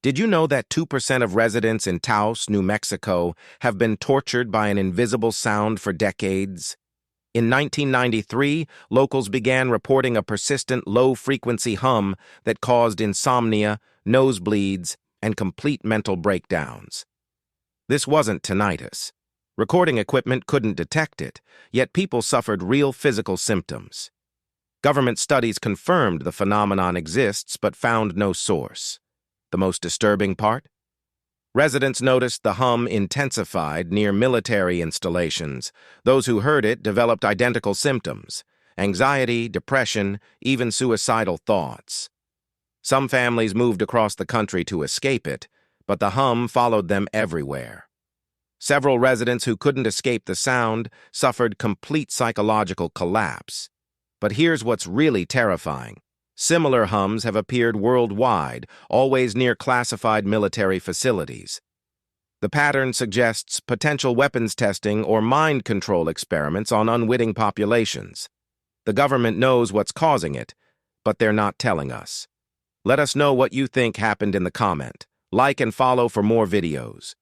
Did you know that 2% of residents in Taos, New Mexico, have been tortured by an invisible sound for decades? In 1993, locals began reporting a persistent low-frequency hum that caused insomnia, nosebleeds, and complete mental breakdowns. This wasn't tinnitus. Recording equipment couldn't detect it, yet people suffered real physical symptoms. Government studies confirmed the phenomenon exists but found no source. The most disturbing part? Residents noticed the hum intensified near military installations. Those who heard it developed identical symptoms: anxiety, depression, even suicidal thoughts. Some families moved across the country to escape it, but the hum followed them everywhere. Several residents who couldn't escape the sound suffered complete psychological collapse. But here's what's really terrifying. Similar hums have appeared worldwide, always near classified military facilities. The pattern suggests potential weapons testing or mind control experiments on unwitting populations. The government knows what's causing it, but they're not telling us. Let us know what you think happened in the comment. Like and follow for more videos.